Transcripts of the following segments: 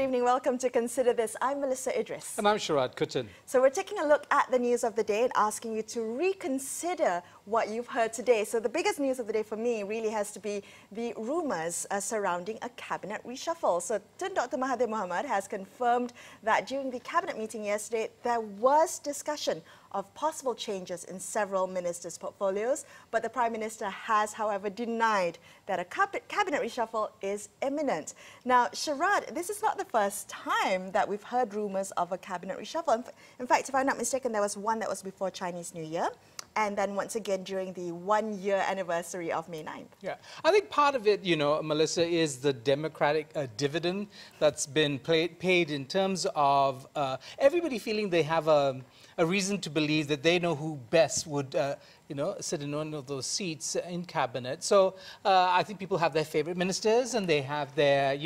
evening. Welcome to Consider This. I'm Melisa Idris. And I'm Sharaad. So we're taking a look at the news of the day and asking you to reconsider what you've heard today. So the biggest news of the day for me really has to be the rumours surrounding a cabinet reshuffle. So Tun Dr. Mahathir Mohamad has confirmed that during the cabinet meeting yesterday, there was discussion of possible changes in several ministers' portfolios, but the Prime Minister has, however, denied that a cabinet reshuffle is imminent. Now, Sharaad, this is not the first time that we've heard rumours of a cabinet reshuffle. In fact, if I'm not mistaken, there was one that was before Chinese New Year, and then once again during the one-year anniversary of May 9th. Yeah, I think part of it, Melissa, is the democratic dividend that's been paid in terms of everybody feeling they have a reason to believe that they know who best would sit in one of those seats in cabinet. So I think people have their favorite ministers, and they have their,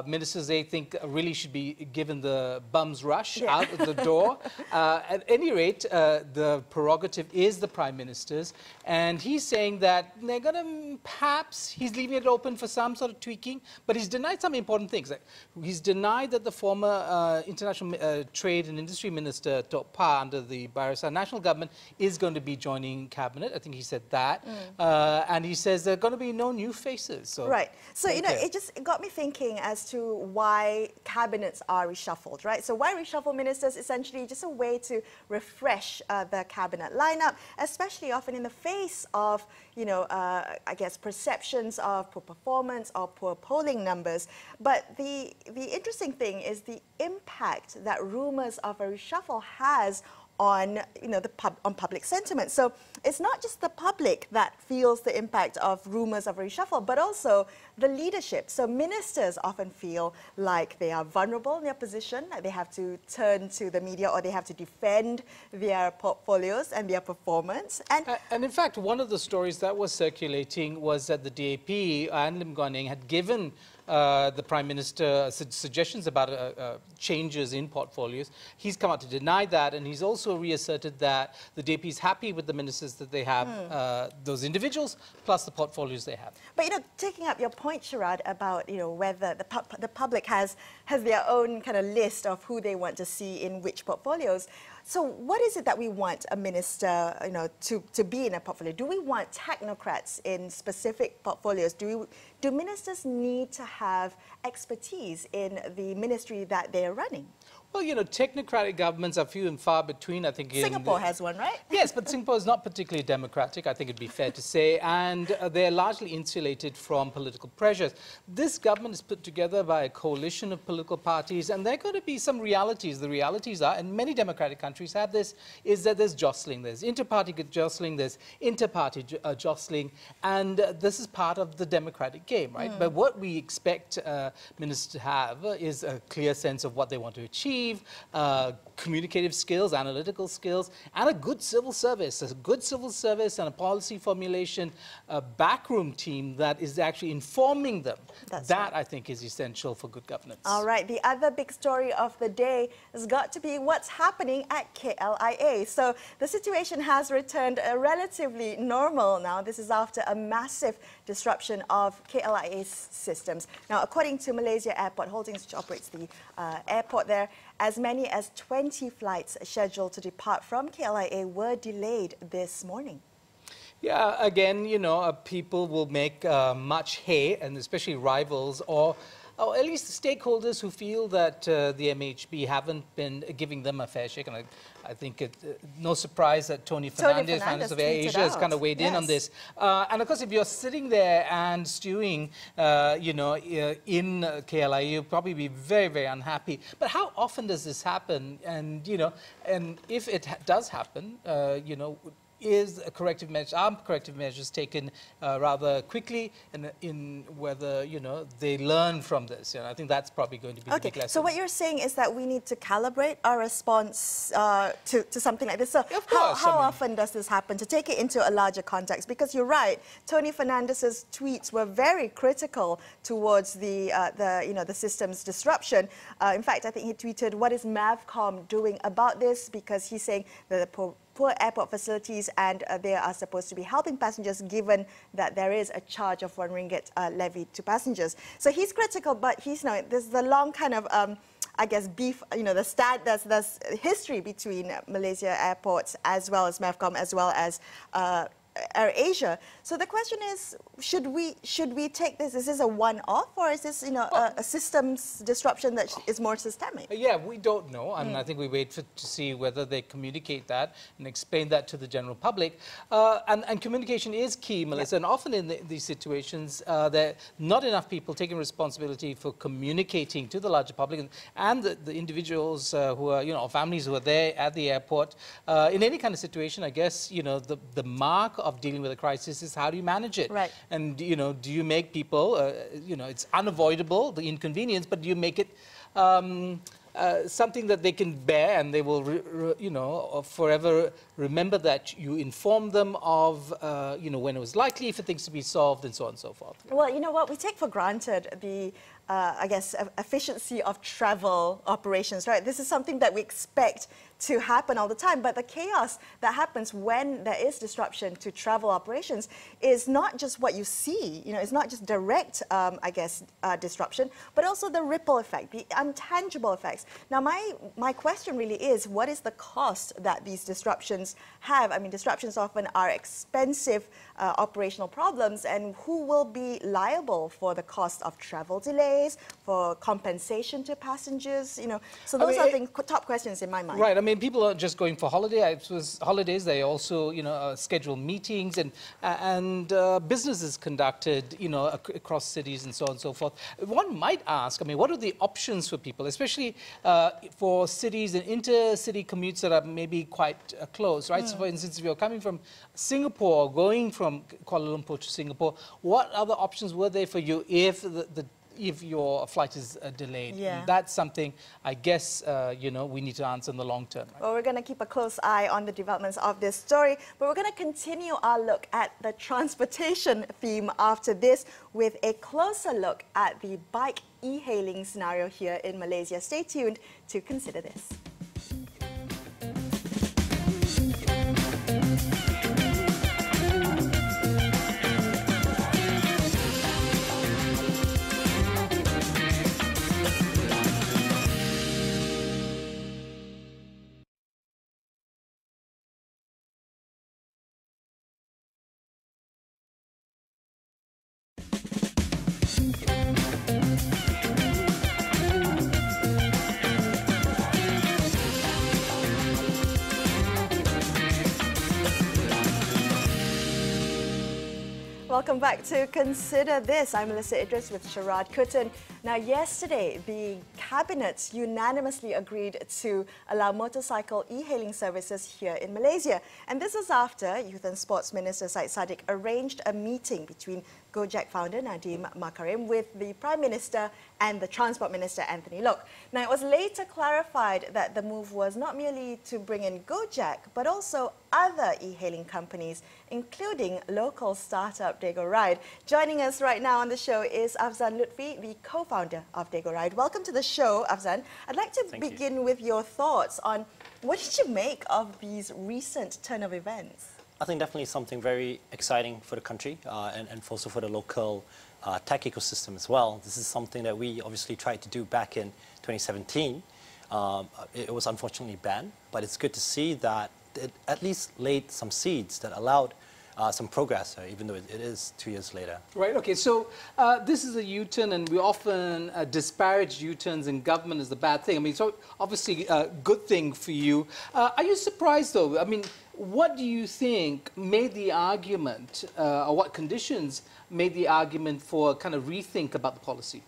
ministers they think really should be given the bum's rush out of the door. At any rate, the prerogative is the Prime Minister's, and he's saying that they're going to perhaps, he's leaving it open for some sort of tweaking, but he's denied some important things. Like, he's denied that the former International Trade and Industry Minister, Tok Pa, under the Barisan National Government, is going to be joining cabinet. I think he said that. And he says there are going to be no new faces. So, right. So, it got me thinking as to why cabinets are reshuffled, right? So why reshuffle ministers? Essentially just a way to refresh the cabinet lineup, especially often in the face of, I guess, perceptions of poor performance or poor polling numbers. But the interesting thing is the impact that rumours of a reshuffle has on on public sentiment. So it's not just the public that feels the impact of rumours of a reshuffle, but also the leadership. So ministers often feel like they are vulnerable in their position, that they have to turn to the media or they have to defend their portfolios and their performance. And in fact, one of the stories that was circulating was that the DAP and Lim Guan Eng had given the Prime Minister suggestions about changes in portfolios. He's come out to deny that, and he's also reasserted that the DAP is happy with the ministers that they have, those individuals, plus the portfolios they have. But, taking up your point, Sharaad, about, whether the public has their own kind of list of who they want to see in which portfolios. So what is it that we want a minister, to be in a portfolio? Do we want technocrats in specific portfolios? Do ministers need to have expertise in the ministry that they're running? Well, technocratic governments are few and far between, I think. Singapore has one, right? Yes, but Singapore is not particularly democratic, I think it'd be fair to say, and they're largely insulated from political pressures. This government is put together by a coalition of political parties, and there are going to be some realities. The realities are, and many democratic countries have this, is that there's jostling. There's inter-party jostling, there's inter-party jostling, and this is part of the democratic game, right? But what we expect ministers to have is a clear sense of what they want to achieve, communicative skills, analytical skills, and a good civil service. A good civil service and a policy formulation backroom team that is actually informing them. That, I think, is essential for good governance. All right. The other big story of the day has got to be what's happening at KLIA. So the situation has returned relatively normal now. This is after a massive disruption of KLIA's systems. Now, according to Malaysia Airport Holdings, which operates the airport there, as many as 20 flights scheduled to depart from KLIA were delayed this morning. Yeah, again, people will make much hay, and especially rivals, or at least stakeholders who feel that the MHB haven't been giving them a fair shake. And I think no surprise that Tony Fernandes of Air Asia has kind of weighed in on this. And of course, if you're sitting there and stewing, in KLIA, you'll probably be very, very unhappy. But how often does this happen? And, and if it does happen, is a corrective measure, are corrective measures taken rather quickly, and in whether they learn from this? I think that's probably going to be the big lesson. So what you're saying is that we need to calibrate our response to something like this. So of course, how often does this happen? To take it into a larger context, because you're right, Tony Fernandes's tweets were very critical towards the system's disruption. In fact, I think he tweeted, "What is Mavcom doing about this?" Because he's saying that the poor poor airport facilities, and they are supposed to be helping passengers given that there is a charge of RM1 levied to passengers. So he's critical, but he's, there's the long kind of I guess beef, there's history between Malaysia Airports as well as MEFCOM as well as AirAsia. So the question is, should we take this? Is this a one-off, or is this a systems disruption that is more systemic? Yeah, we don't know. I mean, I think we wait to see whether they communicate that and explain that to the general public. And communication is key, Melissa. And often in these situations, there are not enough people taking responsibility for communicating to the larger public and the individuals who are, families who are there at the airport. In any kind of situation, I guess, the mark of dealing with a crisis is how do you manage it? Right. And, do you make people, it's unavoidable, the inconvenience, but do you make it something that they can bear, and they will, forever remember that you informed them of, when it was likely for things to be solved and so on and so forth. Well, you know what? We take for granted the, I guess, efficiency of travel operations, right? This is something that we expect to happen all the time, but the chaos that happens when there is disruption to travel operations is not just what you see, it's not just direct, disruption, but also the ripple effect, the intangible effects. Now, my question really is, what is the cost that these disruptions have? I mean, disruptions often are expensive operational problems, and who will be liable for the cost of travel delays, for compensation to passengers, So those are the top questions in my mind. Right. I mean, people aren't just going for holidays. They also, schedule meetings and businesses conducted, across cities and so on and so forth. One might ask, I mean, what are the options for people, especially for cities and intercity commutes that are maybe quite close, right? So, for instance, if you're coming from Singapore, going from Kuala Lumpur to Singapore, what other options were there for you if your flight is delayed? Yeah. That's something, I guess, we need to answer in the long term. Right? Well, we're going to keep a close eye on the developments of this story, but we're going to continue our look at the transportation theme after this with a closer look at the bike e-hailing scenario here in Malaysia. Stay tuned to consider this. Welcome back to Consider This. I'm Melissa Idris with Sharaad Kutan. Now, yesterday, the Cabinet unanimously agreed to allow motorcycle e-hailing services here in Malaysia. And this is after Youth and Sports Minister Syed Saddiq arranged a meeting between Gojek founder Nadiem Makarim with the Prime Minister and the Transport Minister Anthony Loke. Now, it was later clarified that the move was not merely to bring in Gojek, but also other e-hailing companies, including local startup Dago Ride. Joining us right now on the show is Afzan Lutfi, the co-founder of Dago Ride. Welcome to the show, Afzan. I'd like to begin with your thoughts on what did you make of these recent turn of events? I think definitely something very exciting for the country and also for the local tech ecosystem as well. This is something that we obviously tried to do back in 2017. It was unfortunately banned, but it's good to see that it at least laid some seeds that allowed some progress, even though it is 2 years later. Right, okay, so this is a U-turn, and we often disparage U-turns in government as a bad thing. I mean, so obviously a good thing for you. Are you surprised, though? I mean, what do you think made the argument, or what conditions made the argument for a kind of rethink about the policy?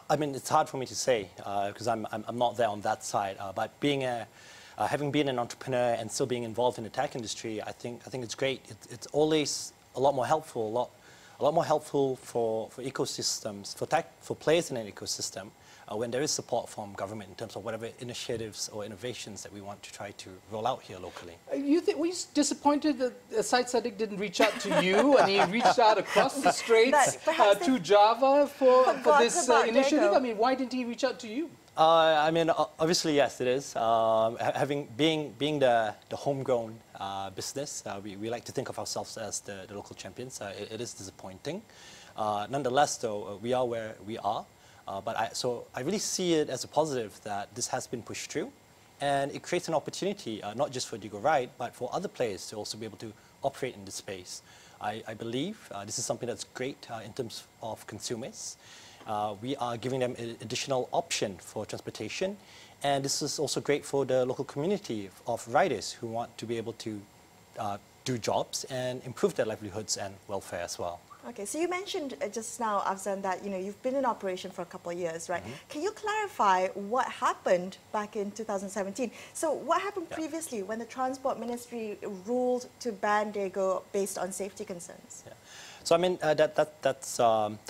I mean, it's hard for me to say, because I'm not there on that side, but being having been an entrepreneur and still being involved in the tech industry, I think it's great. It's always a lot more helpful, a lot more helpful for ecosystems, for players in an ecosystem, when there is support from government in terms of whatever initiatives or innovations that we want to try to roll out here locally. Were you disappointed that Syed Saddiq didn't reach out to you and he reached out across the straits to Java for this initiative? I mean, why didn't he reach out to you? I mean, obviously, yes, it is. Being the homegrown business, we like to think of ourselves as the local champions. It is disappointing. Nonetheless, though, we are where we are. So I really see it as a positive that this has been pushed through, and it creates an opportunity not just for Digo Ride, but for other players to also be able to operate in this space. I believe this is something that's great in terms of consumers. We are giving them an additional option for transportation, and this is also great for the local community of riders who want to be able to do jobs and improve their livelihoods and welfare as well. Okay, so you mentioned just now, Afzan, that you've been in operation for a couple of years, right? Mm-hmm. Can you clarify what happened back in 2017? So what happened previously when the Transport Ministry ruled to ban Dago based on safety concerns? Yeah. So I mean, that's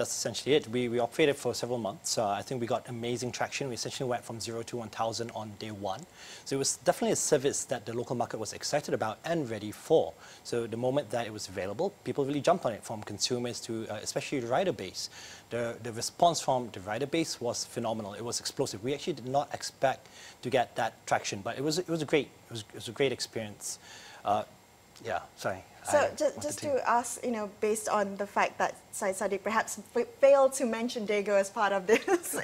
essentially it. We operated for several months. I think we got amazing traction. We essentially went from 0 to 1,000 on day one. So it was definitely a service that the local market was excited about and ready for. So the moment that it was available, people really jumped on it, from consumers to especially the rider base. The response from the rider base was phenomenal. It was explosive. We actually did not expect to get that traction, but it was a great experience. Yeah, sorry. So just to ask, based on the fact that Syed Saddiq perhaps failed to mention Dago as part of this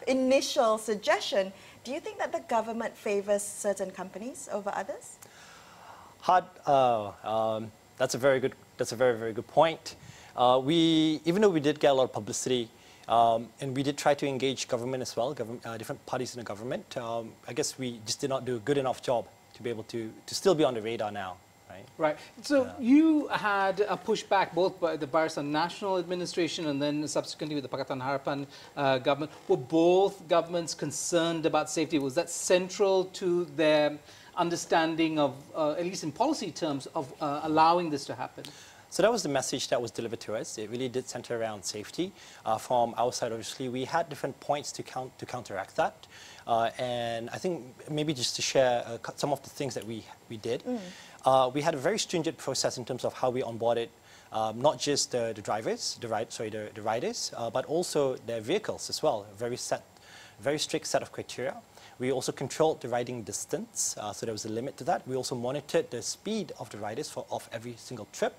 initial suggestion, do you think that the government favors certain companies over others? That's a very good point. Even though we did get a lot of publicity, and we did try to engage government as well, different parties in the government, I guess we just did not do a good enough job to be able to still be on the radar now. Right. So you had a pushback both by the Barisan National Administration and then subsequently with the Pakatan Harapan government. Were both governments concerned about safety? Was that central to their understanding of, at least in policy terms, of allowing this to happen? So that was the message that was delivered to us. It really did center around safety. From our side, obviously, we had different points to counteract that. And I think maybe just to share some of the things that we did. We had a very stringent process in terms of how we onboarded not just the riders, but also their vehicles as well. Very strict set of criteria. We also controlled the riding distance, so there was a limit to that. We also monitored the speed of the riders of every single trip.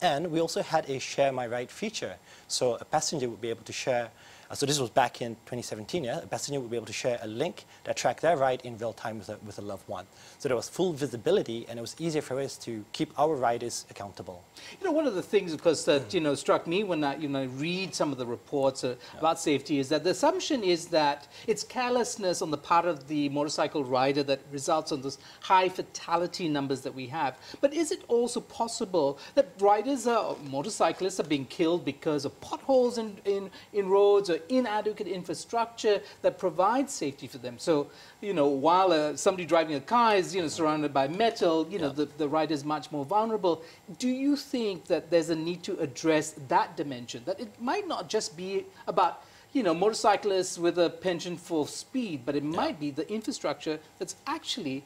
And we also had a Share My Ride feature. So a passenger would be able to share, so this was back in 2017, yeah? A passenger would be able to share a link that tracked their ride in real time with a loved one. So there was full visibility, and it was easier for us to keep our riders accountable. One of the things, of course, that struck me when I read some of the reports about safety is that the assumption is that it's carelessness on the part of the motorcycle rider that results in those high fatality numbers that we have. But is it also possible that motorcyclists are being killed because of potholes in roads or inadequate infrastructure that provides safety for them? So, while somebody driving a car is, surrounded by metal, the rider is much more vulnerable. Do you think that there's a need to address that dimension? That it might not just be about, motorcyclists with a penchant for speed, but it might be the infrastructure that's actually,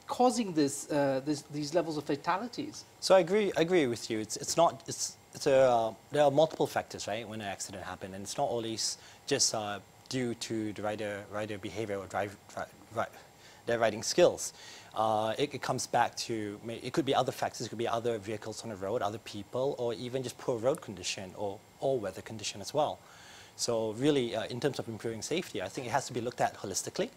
causing these levels of fatalities? So I agree with you. There are multiple factors, right, when an accident happens, and it's not always just due to the rider behavior or their riding skills. It comes back to, it could be other factors, it could be other vehicles on the road, other people, or even just poor road condition or weather condition as well. So really, in terms of improving safety, I think it has to be looked at holistically,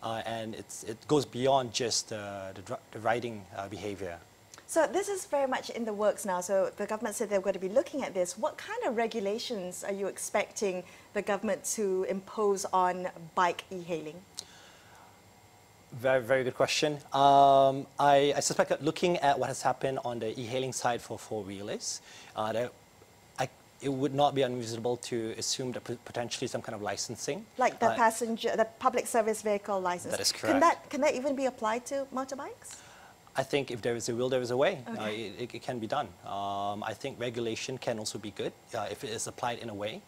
and it goes beyond just the riding behavior. So this is very much in the works now. So the government said they're going to be looking at this. What kind of regulations are you expecting the government to impose on bike e-hailing? Very, very good question. I suspect that looking at what has happened on the e-hailing side for four-wheelers, it would not be unreasonable to assume that potentially some kind of licensing. Like the public service vehicle license. That is correct. Can that even be applied to motorbikes? I think if there is a will, there is a way. Okay. It can be done. I think regulation can also be good if it is applied in a way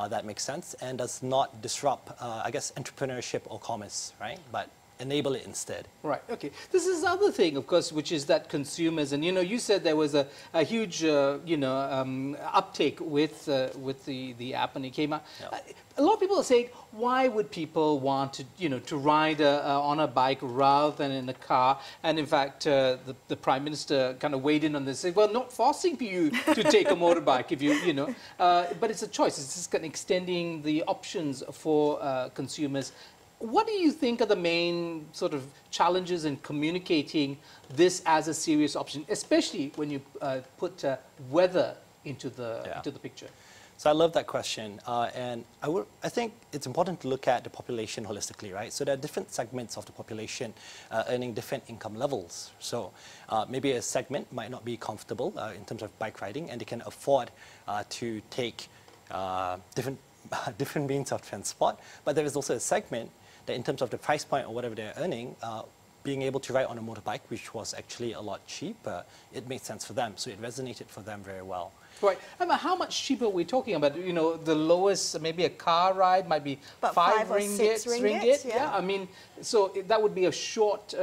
that makes sense and does not disrupt, I guess, entrepreneurship or commerce, right? But enable it instead. Right, okay. This is the other thing, of course, which is that consumers, and you said there was a huge, uptake with the app when it came out. Yeah. A lot of people are saying, why would people want to, to ride on a bike rather than in a car? And in fact, the Prime Minister kind of weighed in on this, said, well, not forcing you to take a motorbike if but it's a choice. It's just kind of extending the options for consumers. What do you think are the main sort of challenges in communicating this as a serious option, especially when you put weather into the picture? So I love that question, and I think it's important to look at the population holistically, right? So there are different segments of the population earning different income levels. So maybe a segment might not be comfortable in terms of bike riding, and they can afford to take different means of transport. But there is also a segment that in terms of the price point or whatever they're earning, being able to ride on a motorbike, which was actually a lot cheaper, it made sense for them. So it resonated for them very well. Right. I mean, how much cheaper are we talking about? The lowest, maybe a car ride might be about 5 or 6 ringgit. Yeah. I mean, so that would be a short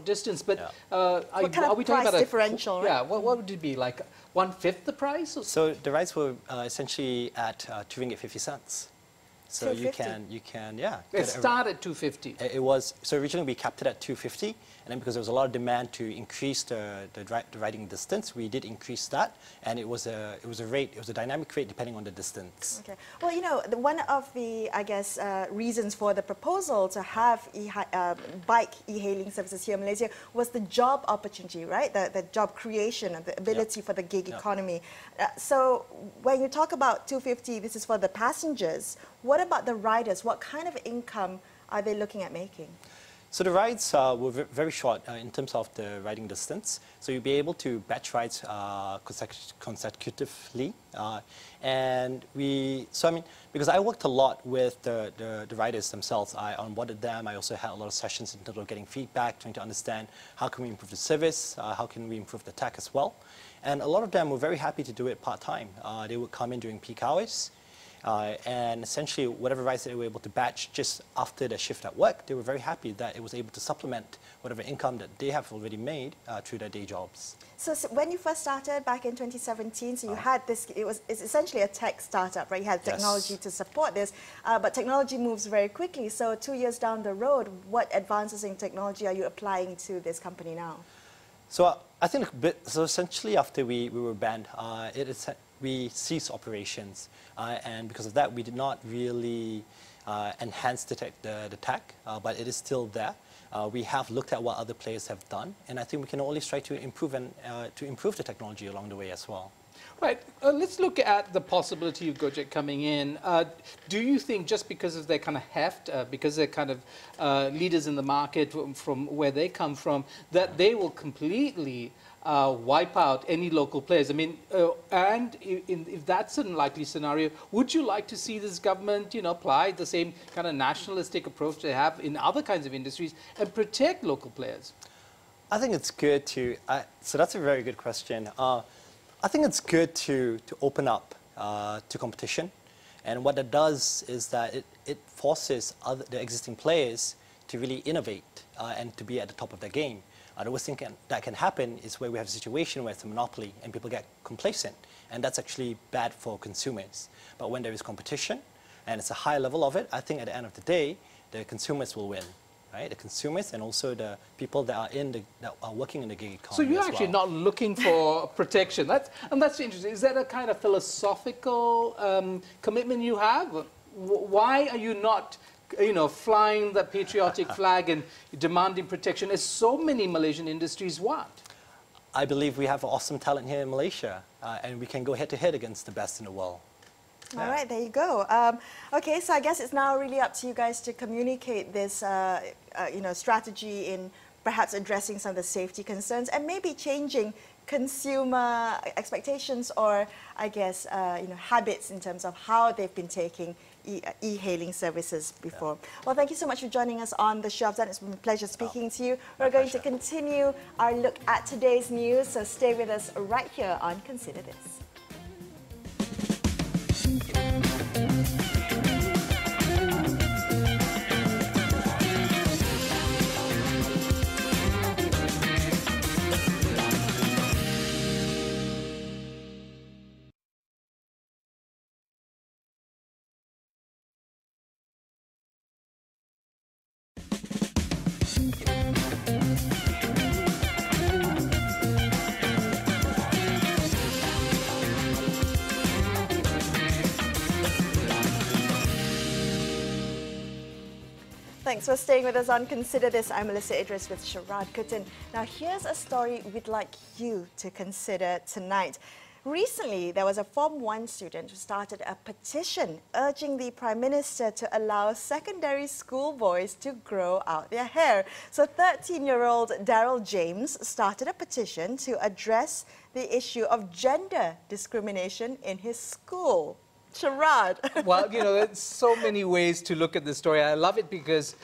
distance. But what kind of we talking price about differential? Right? Yeah. What would it be, like 1/5 the price? Or so the rides were essentially at RM2.50. So you can It started at 250. It was so originally we capped it at 250, and then because there was a lot of demand to increase the riding distance, we did increase that, and it was a dynamic rate depending on the distance. Okay. Well, one of the reasons for the proposal to have bike e-hailing services here in Malaysia was the job opportunity, right? The job creation and the ability for the gig economy. So when you talk about 250, this is for the passengers. What about the riders? What kind of income are they looking at making? So the rides were very short in terms of the riding distance. So you'll be able to batch rides consecutively. Because I worked a lot with the riders themselves, I onboarded them. I also had a lot of sessions in terms of getting feedback, trying to understand how can we improve the service, how can we improve the tech as well. And a lot of them were very happy to do it part-time. They would come in during peak hours. And essentially, whatever rides they were able to batch just after their shift at work, they were very happy that it was able to supplement whatever income that they have already made through their day jobs. So when you first started back in 2017, so you had this, it's essentially a tech startup, right? You had technology to support this, but technology moves very quickly. So 2 years down the road, what advances in technology are you applying to this company now? So I think essentially after we were banned, we ceased operations, and because of that, we did not really enhance the tech, but it is still there. We have looked at what other players have done, and I think we can always try to improve the technology along the way as well. Right. Let's look at the possibility of Gojek coming in. Do you think just because of their kind of heft, because they're kind of leaders in the market from where they come from, that they will completely wipe out any local players? I mean, and if that's an unlikely scenario, would you like to see this government, apply the same kind of nationalistic approach they have in other kinds of industries and protect local players? I think it's good to. So that's a very good question. I think it's good to open up to competition, and what that does is that it forces the existing players to really innovate and to be at the top of their game. The worst thing that can happen is where we have a situation where it's a monopoly and people get complacent, and that's actually bad for consumers. But when there is competition and it's a high level of it, I think at the end of the day, the consumers will win. Right? The consumers and also the people that are working in the gig economy. So you're actually not looking for protection. That's interesting. Is that a kind of philosophical commitment you have? Why are you not, flying the patriotic flag and demanding protection as so many Malaysian industries want? I believe we have awesome talent here in Malaysia, and we can go head-to-head against the best in the world. All right, there you go. Okay, so I guess it's now really up to you guys to communicate this, strategy in perhaps addressing some of the safety concerns and maybe changing consumer expectations or, I guess, habits in terms of how they've been taking e-hailing services before. Well, thank you so much for joining us on the show. It's been a pleasure speaking to you. We're going to continue our look at today's news, so stay with us right here on Consider This. Thanks for staying with us on Consider This. I'm Melisa Idris with Sharaad Kutin. Now, here's a story we'd like you to consider tonight. Recently, there was a Form 1 student who started a petition urging the Prime Minister to allow secondary school boys to grow out their hair. So 13-year-old Daryl James started a petition to address the issue of gender discrimination in his school. Sharaad. Well, you know, there's so many ways to look at this story. I love it because,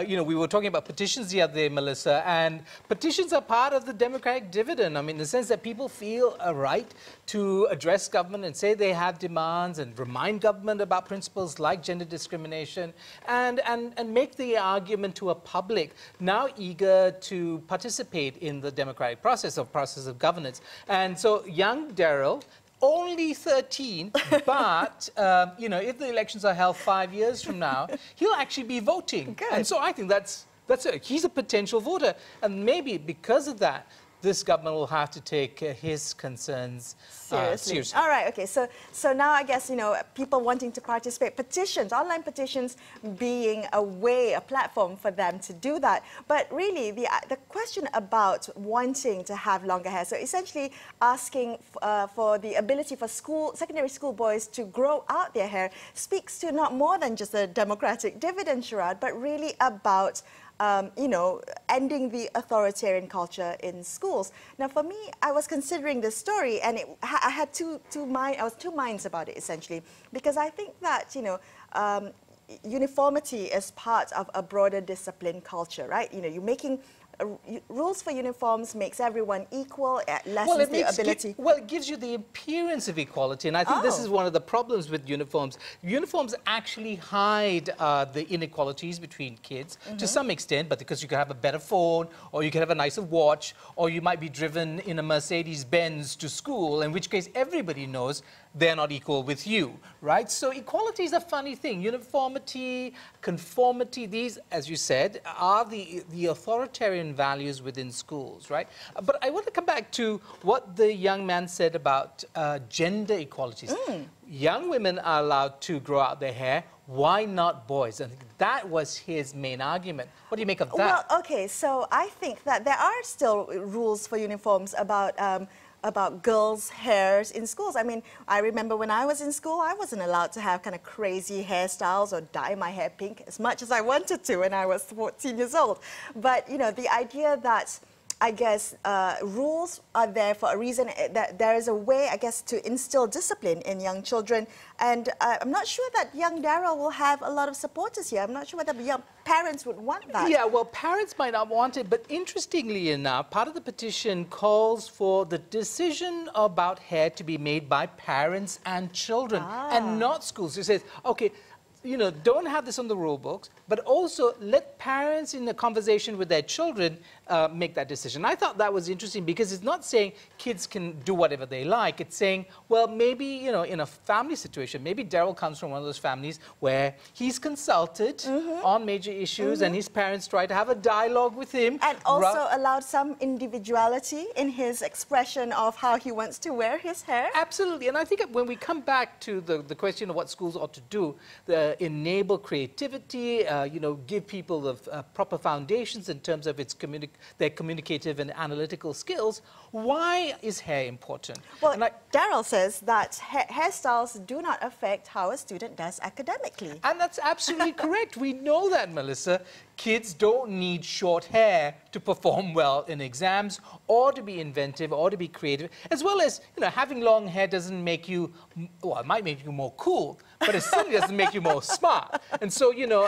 you know, we were talking about petitions the other day, Melissa, and petitions are part of the democratic dividend. I mean, in the sense that people feel a right to address government and say they have demands and remind government about principles like gender discrimination and make the argument to a public now eager to participate in the democratic process of governance. And so young Daryl, only 13, but, you know, if the elections are held 5 years from now, he'll actually be voting. Good. And so I think he's a potential voter. And maybe because of that, this government will have to take his concerns seriously. All right, okay, so now I guess, you know, people wanting to participate, petitions, online petitions being a platform for them to do that. But really, the question about wanting to have longer hair, so essentially asking for the ability for secondary school boys to grow out their hair speaks to not more than just a democratic dividend, Sharaad, but really about you know, ending the authoritarian culture in schools. Now, for me, I was considering this story, and I had two minds about it, essentially, because I think that, you know, uniformity is part of a broader discipline culture, right? You know, you're making rules for uniforms makes everyone equal, lessens the ability. Well, it gives you the appearance of equality, and I think this is one of the problems with uniforms. Uniforms actually hide the inequalities between kids to some extent, but because you can have a better phone, or you can have a nicer watch, or you might be driven in a Mercedes-Benz to school, in which case everybody knows they're not equal with you, right? So equality is a funny thing. Uniformity, conformity, these, as you said, are the authoritarian values within schools, right? But I want to come back to what the young man said about gender equalities. Young women are allowed to grow out their hair. Why not boys? And that was his main argument. What do you make of that? Well, okay, so I think that there are still rules for uniforms about girls' hairs in schools. I mean, I remember when I was in school, I wasn't allowed to have kind of crazy hairstyles or dye my hair pink as much as I wanted to when I was 14 years old. But, you know, the idea that, I guess, rules are there for a reason, that there is a way, I guess, to instill discipline in young children. And I'm not sure that young Daryl will have a lot of supporters here. I'm not sure whether young parents would want that. Yeah, well, parents might not want it, but interestingly enough, part of the petition calls for the decision about hair to be made by parents and children and not schools. It says, okay, you know, don't have this on the rule books, but also let parents in a conversation with their children make that decision. I thought that was interesting because it's not saying kids can do whatever they like. It's saying, well, maybe, you know, in a family situation, maybe Daryl comes from one of those families where he's consulted on major issues and his parents try to have a dialogue with him. And also allowed some individuality in his expression of how he wants to wear his hair. Absolutely. And I think when we come back to the question of what schools ought to do, enable creativity, you know, give people the proper foundations in terms of their communicative and analytical skills. Why is hair important? Well, Daryl says that hairstyles do not affect how a student does academically. And that's absolutely correct. We know that, Melissa. Kids don't need short hair to perform well in exams or to be inventive or to be creative, as well as, you know, having long hair doesn't make you, well, it might make you more cool, but it certainly doesn't make you more smart. And so, you know,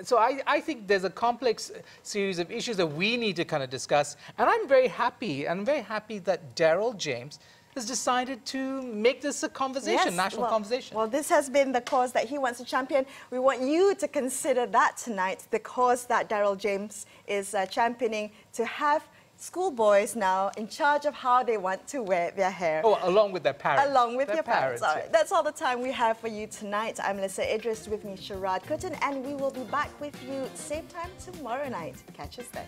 so I think there's a complex series of issues that we need to kind of discuss. And I'm very happy that Daryl James has decided to make this a conversation, national conversation. Well, this has been the cause that he wants to champion. We want you to consider that tonight, the cause that Daryl James is championing, to have schoolboys now in charge of how they want to wear their hair. Oh, along with their parents. Along with their parents. All right. Yeah. That's all the time we have for you tonight. I'm Melisa Idris, with me Sharaad Kutin, and we will be back with you same time tomorrow night. Catch us then.